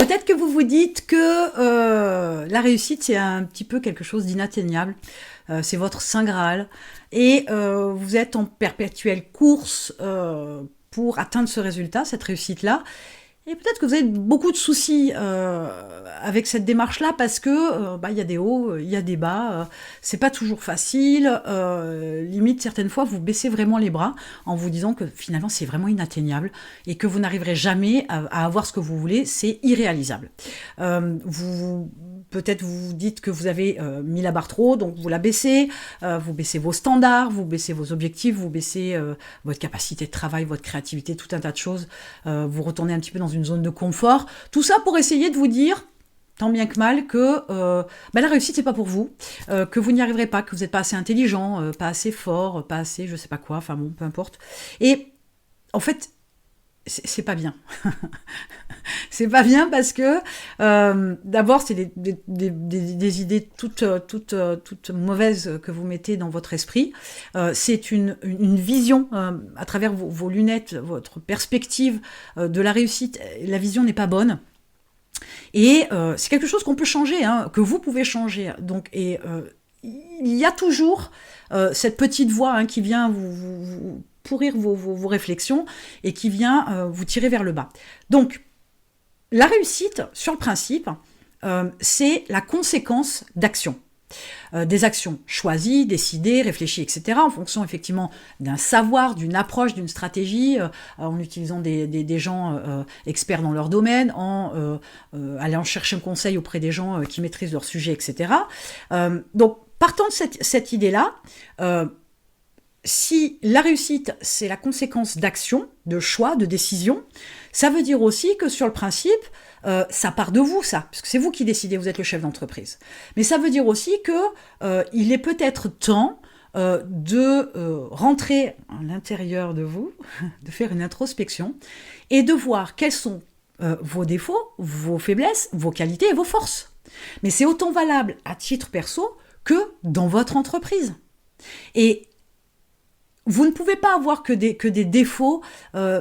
Peut-être que vous vous dites que la réussite, c'est un petit peu quelque chose d'inatteignable. C'est votre Saint Graal. Et vous êtes en perpétuelle course pour atteindre ce résultat, cette réussite-là. Et peut-être que vous avez beaucoup de soucis avec cette démarche-là parce que y a des hauts, il y a des bas, c'est pas toujours facile. Limite, certaines fois, vous baissez vraiment les bras en vous disant que finalement, c'est vraiment inatteignable et que vous n'arriverez jamais à avoir ce que vous voulez, c'est irréalisable. Peut-être vous dites que vous avez mis la barre trop haut, donc vous la baissez, vous baissez vos standards, vous baissez vos objectifs, vous baissez votre capacité de travail, votre créativité, tout un tas de choses. Vous retournez un petit peu dans une zone de confort. Tout ça pour essayer de vous dire, tant bien que mal, que la réussite, c'est pas pour vous, que vous n'y arriverez pas, que vous n'êtes pas assez intelligent, pas assez fort, pas assez je sais pas quoi, enfin bon, peu importe. Et en fait, c'est pas bien. C'est pas bien parce que d'abord c'est des idées toutes mauvaises que vous mettez dans votre esprit. C'est une vision à travers vos lunettes, votre perspective de la réussite. La vision n'est pas bonne. Et c'est quelque chose qu'on peut changer, que vous pouvez changer. Donc, il y a toujours cette petite voix qui vient vous pourrir vos réflexions et qui vient vous tirer vers le bas. Donc, la réussite, sur le principe, c'est la conséquence d'actions. Des actions choisies, décidées, réfléchies, etc., en fonction effectivement d'un savoir, d'une approche, d'une stratégie, en utilisant des gens experts dans leur domaine, en allant chercher un conseil auprès des gens qui maîtrisent leur sujet, etc. Donc, partant de cette idée-là, si la réussite, c'est la conséquence d'actions, de choix, de décisions, ça veut dire aussi que sur le principe, ça part de vous, ça, parce que c'est vous qui décidez, vous êtes le chef d'entreprise. Mais ça veut dire aussi que il est peut-être temps de rentrer à l'intérieur de vous, de faire une introspection et de voir quels sont vos défauts, vos faiblesses, vos qualités et vos forces. Mais c'est autant valable à titre perso que dans votre entreprise. Et vous ne pouvez pas avoir que des défauts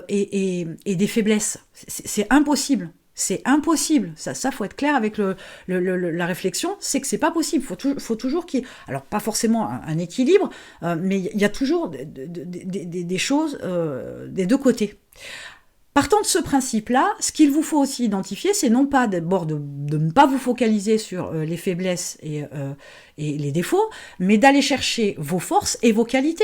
et des faiblesses. C'est impossible. C'est impossible. Ça, faut être clair avec la réflexion. C'est que c'est pas possible. Faut toujours qu'il y ait, alors pas forcément un équilibre, mais il y a toujours des choses des deux côtés. Partant de ce principe-là, ce qu'il vous faut aussi identifier, c'est non pas d'abord de ne pas vous focaliser sur les faiblesses et les défauts, mais d'aller chercher vos forces et vos qualités.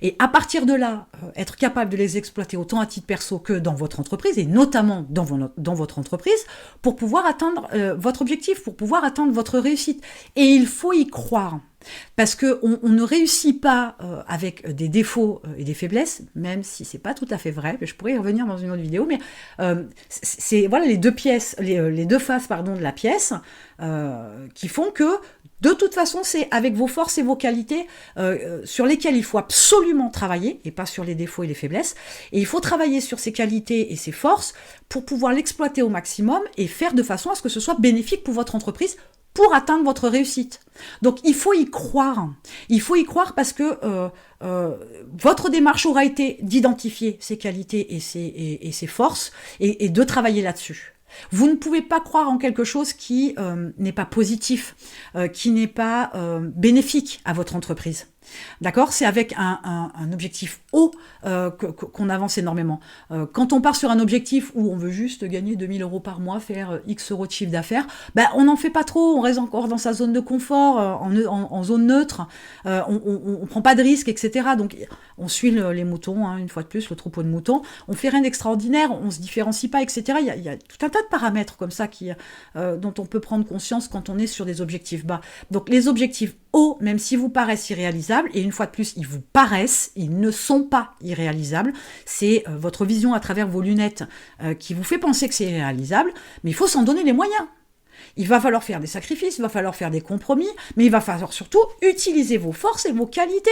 Et à partir de là, être capable de les exploiter autant à titre perso que dans votre entreprise, et notamment dans votre entreprise, pour pouvoir atteindre votre objectif, pour pouvoir atteindre votre réussite. Et il faut y croire. Parce qu'on ne réussit pas avec des défauts et des faiblesses, même si c'est pas tout à fait vrai, mais je pourrais y revenir dans une autre vidéo, mais c'est voilà les deux pièces, les deux faces de la pièce qui font que de toute façon, c'est avec vos forces et vos qualités sur lesquelles il faut absolument travailler, et pas sur les défauts et les faiblesses. Et il faut travailler sur ces qualités et ces forces pour pouvoir l'exploiter au maximum et faire de façon à ce que ce soit bénéfique pour votre entreprise, pour atteindre votre réussite. Donc il faut y croire. Il faut y croire parce que votre démarche aura été d'identifier ces qualités et ces forces et de travailler là-dessus. Vous ne pouvez pas croire en quelque chose qui n'est pas positif, qui n'est pas bénéfique à votre entreprise. D'accord ? C'est avec un objectif haut qu'on avance énormément. Quand on part sur un objectif où on veut juste gagner 2000 € par mois, faire X euros de chiffre d'affaires, on n'en fait pas trop, on reste encore dans sa zone de confort, en zone neutre, on prend pas de risques, etc. Donc on suit les moutons, une fois de plus, le troupeau de moutons, on fait rien d'extraordinaire, on se différencie pas, etc. Il y a tout un tas de paramètres comme ça dont on peut prendre conscience quand on est sur des objectifs bas. Donc les objectifs hauts, même si vous paraissent irréalisables, et une fois de plus, ils vous paraissent, ils ne sont pas irréalisables. C'est votre vision à travers vos lunettes qui vous fait penser que c'est irréalisable, mais il faut s'en donner les moyens. Il va falloir faire des sacrifices, il va falloir faire des compromis, mais il va falloir surtout utiliser vos forces et vos qualités.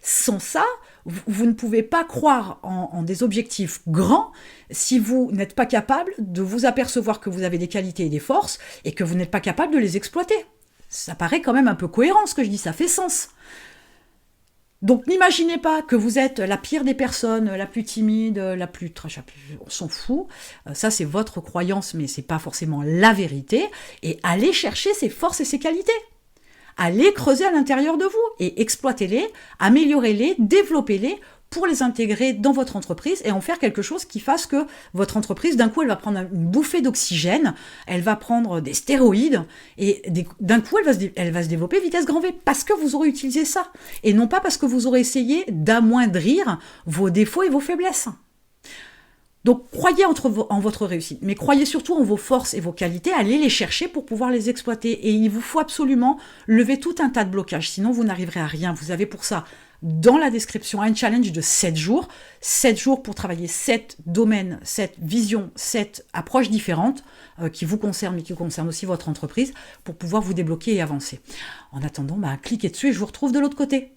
Sans ça, vous ne pouvez pas croire en des objectifs grands si vous n'êtes pas capable de vous apercevoir que vous avez des qualités et des forces et que vous n'êtes pas capable de les exploiter. Ça paraît quand même un peu cohérent ce que je dis, ça fait sens. Donc n'imaginez pas que vous êtes la pire des personnes, la plus timide, on s'en fout. Ça c'est votre croyance, mais c'est pas forcément la vérité. Et allez chercher ses forces et ses qualités. Allez creuser à l'intérieur de vous et exploitez-les, améliorez-les, développez-les pour les intégrer dans votre entreprise et en faire quelque chose qui fasse que votre entreprise, d'un coup, elle va prendre une bouffée d'oxygène, elle va prendre des stéroïdes, et d'un coup, elle va se développer vitesse grand V, parce que vous aurez utilisé ça, et non pas parce que vous aurez essayé d'amoindrir vos défauts et vos faiblesses. Donc, croyez en votre réussite, mais croyez surtout en vos forces et vos qualités, allez les chercher pour pouvoir les exploiter. Et il vous faut absolument lever tout un tas de blocages, sinon vous n'arriverez à rien. Vous avez pour ça, dans la description, un challenge de 7 jours. 7 jours pour travailler 7 domaines, 7 visions, 7 approches différentes qui vous concernent, mais qui concernent aussi votre entreprise, pour pouvoir vous débloquer et avancer. En attendant, cliquez dessus et je vous retrouve de l'autre côté.